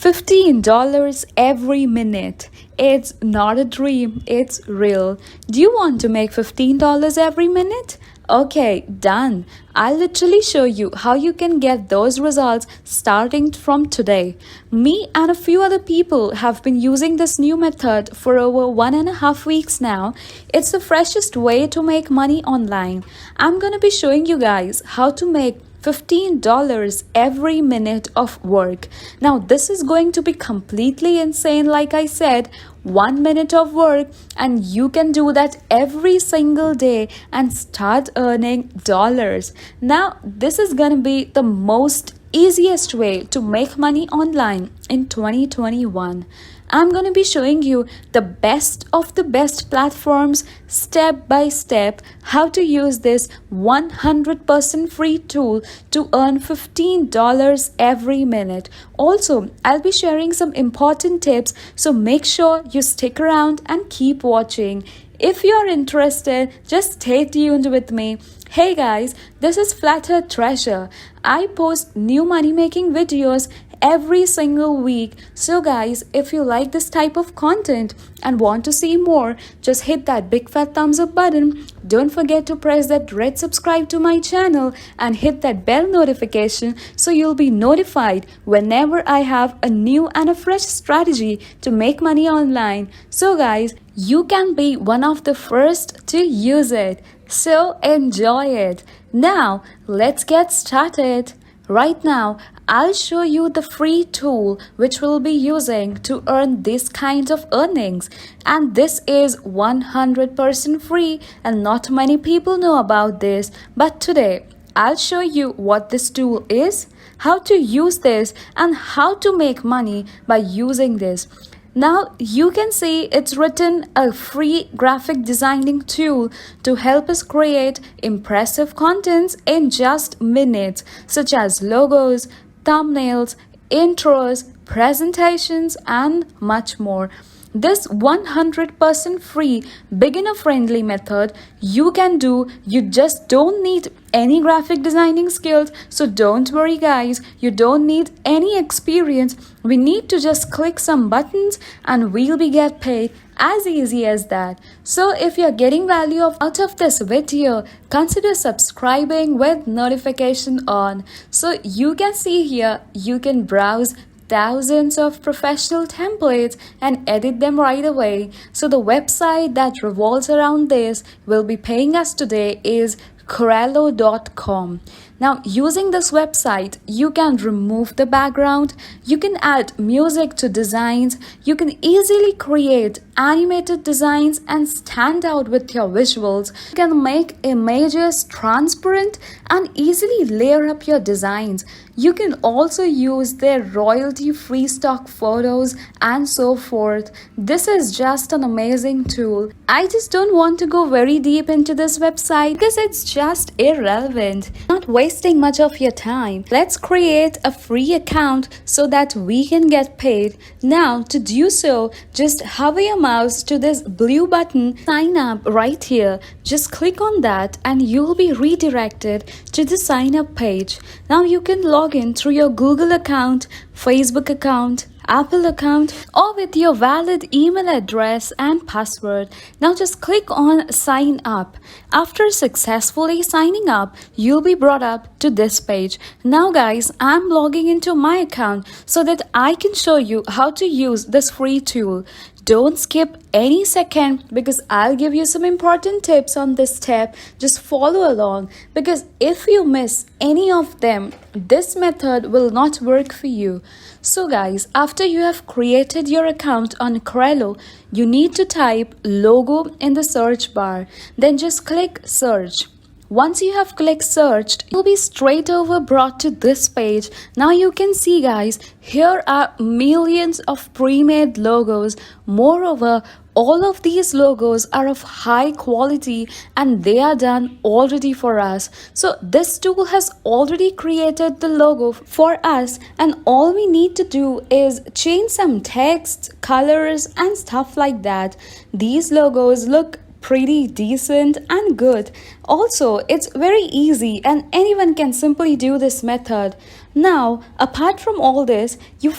$15 every minute. It's not a dream, it's real. Do you want to make $15 every minute? Okay, done. I'll literally show you how you can get those results starting from today. Me and a few other people have been using this new method for over 1.5 weeks now. It's the freshest way to make money online. I'm gonna be showing you guys how to make $15 every minute of work. Now, this is going to be completely insane. Like I said, 1 minute of work, and you can do that every single day and start earning dollars. Now, this is going to be the most easiest way to make money online in 2021. I'm going to be showing you the best of the best platforms step by step how to use this 100% free tool to earn $15 every minute. Also, I'll be sharing some important tips, so make sure you stick around and keep watching. If you're interested, just stay tuned with me. Hey guys, this is Flatter Treasure. I post new money making videos every single week. So guys, if you like this type of content and want to see more, just hit that big fat thumbs up button. Don't forget to press that red subscribe to my channel and hit that bell notification so you'll be notified whenever I have a new and a fresh strategy to make money online. So guys, you can be one of the first to use it. So enjoy it. Now, let's get started. Right now, I'll show you the free tool which we'll be using to earn this kind of earnings. And this is 100% free, and not many people know about this. But today, I'll show you what this tool is, how to use this, and how to make money by using this. Now you can see it's written a free graphic designing tool to help us create impressive contents in just minutes, such as logos, thumbnails, intros, presentations, and much more. This 100% free beginner friendly method you can do. You just don't need any graphic designing skills, so don't worry guys, you don't need any experience. We need to just click some buttons and we'll be get paid, as easy as that. So if you're getting value out of this video, consider subscribing with notification on. So you can see here, you can browse thousands of professional templates and edit them right away. So the website that revolves around this will be paying us today is Corello.com. Now, using this website, you can remove the background, you can add music to designs, you can easily create animated designs and stand out with your visuals. You can make images transparent and easily layer up your designs. You can also use their royalty-free stock photos and so forth. This is just an amazing tool. I just don't want to go very deep into this website because it's just irrelevant. Not wasting much of your time. Let's create a free account so that we can get paid. Now, to do so, just hover your mouse to this blue button, sign up right here. Just click on that and you'll be redirected to the sign up page. Now you can log in through your Google account, Facebook account, Apple account, or with your valid email address and password. Now just click on sign up. After successfully signing up, you'll be brought up to this page. Now guys, I'm logging into my account so that I can show you how to use this free tool. Don't skip any second because I'll give you some important tips on this step. Just follow along, because if you miss any of them, this method will not work for you. So guys, after you have created your account on Corello, you need to type logo in the search bar. Then just click search. Once you have clicked searched, you'll be straight over brought to this page. Now you can see guys, here are millions of pre-made logos. Moreover, all of these logos are of high quality and they are done already for us. So this tool has already created the logo for us, and all we need to do is change some text, colors and stuff like that. These logos look pretty decent and good. Also, it's very easy and anyone can simply do this method. Now, apart from all this, you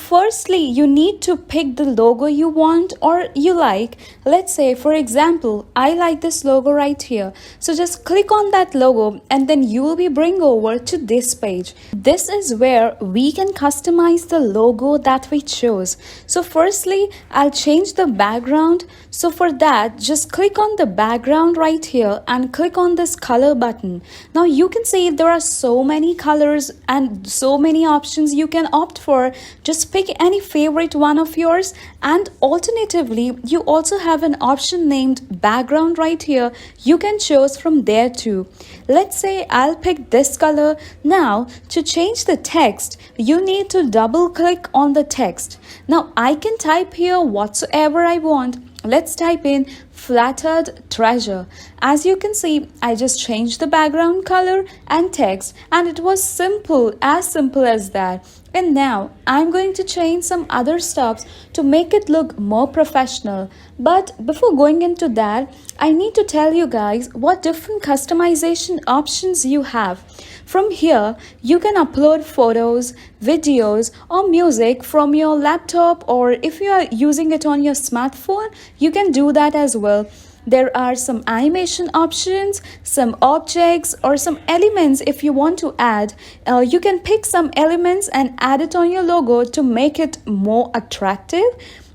need to pick the logo you want or you like. Let's say, for example, I like this logo right here. So just click on that logo and then you will be bring over to this page. This is where we can customize the logo that we chose. So firstly, I'll change the background. So for that, just click on the background right here and click on this color button. Now you can see there are so many colors and so many options you can opt for. Just pick any favorite one of yours, and alternatively you also have an option named background right here. You can choose from there too. Let's say I'll pick this color. Now to change the text, you need to double click on the text. Now I can type here whatsoever I want. Let's type in flattered treasure. As you can see, I just changed the background color and text, and it was simple as that. And now I'm going to change some other stuff to make it look more professional. But before going into that, I need to tell you guys what different customization options you have. From here, you can upload photos, videos, or music from your laptop, or if you are using it on your smartphone, you can do that as well. There are some animation options, some objects, or some elements if you want to add. You can pick some elements and add it on your logo to make it more attractive.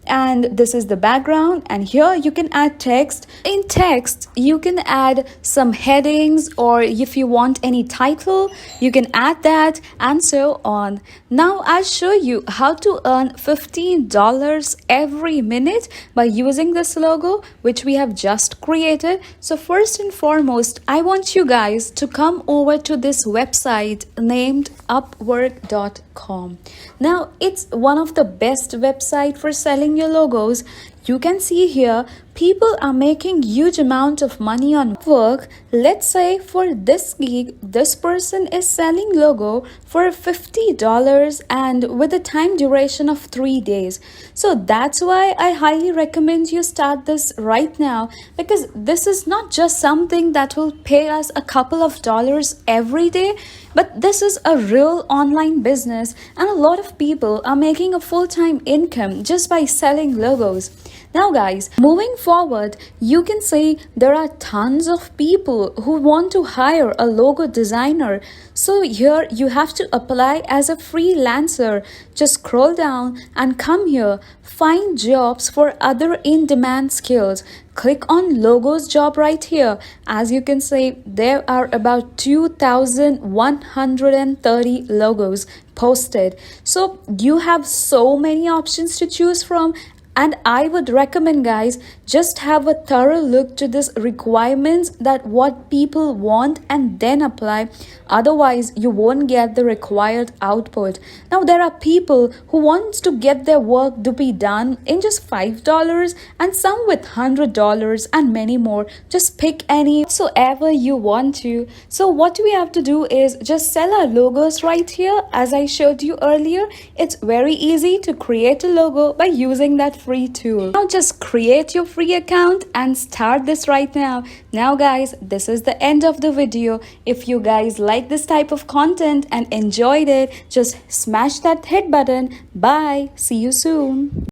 And this is the background, and here you can add text. In text you can add some headings, or if you want any title you can add that, and so on. Now I'll show you how to earn $15 every minute by using this logo which we have just created. So first and foremost, I want you guys to come over to this website named Upwork.com. Now it's one of the best website for selling your logos. You can see here people are making huge amount of money on Upwork. Let's say for this gig, this person is selling logo for $50 and with a time duration of 3 days. So that's why I highly recommend you start this right now, because this is not just something that will pay us a couple of dollars every day, but this is a real online business, and a lot of people are making a full-time income just by selling logos. Now guys, moving forward, you can see there are tons of people who want to hire a logo designer. So here you have to apply as a freelancer. Just scroll down and come here, find jobs for other in-demand skills. Click on logos job right here. As you can see, there are about 2,130 logos posted. So you have so many options to choose from. And I would recommend guys, just have a thorough look to this requirements, that what people want, and then apply. Otherwise you won't get the required output. Now there are people who want to get their work to be done in just $5, and some with $100 and many more. Just pick any whatsoever you want to. So what we have to do is just sell our logos right here. As I showed you earlier, it's very easy to create a logo by using that free tool. Now just create your free account and start this right now. Now guys, this is the end of the video. If you guys like this type of content and enjoyed it, just smash that hit button. Bye. See you soon.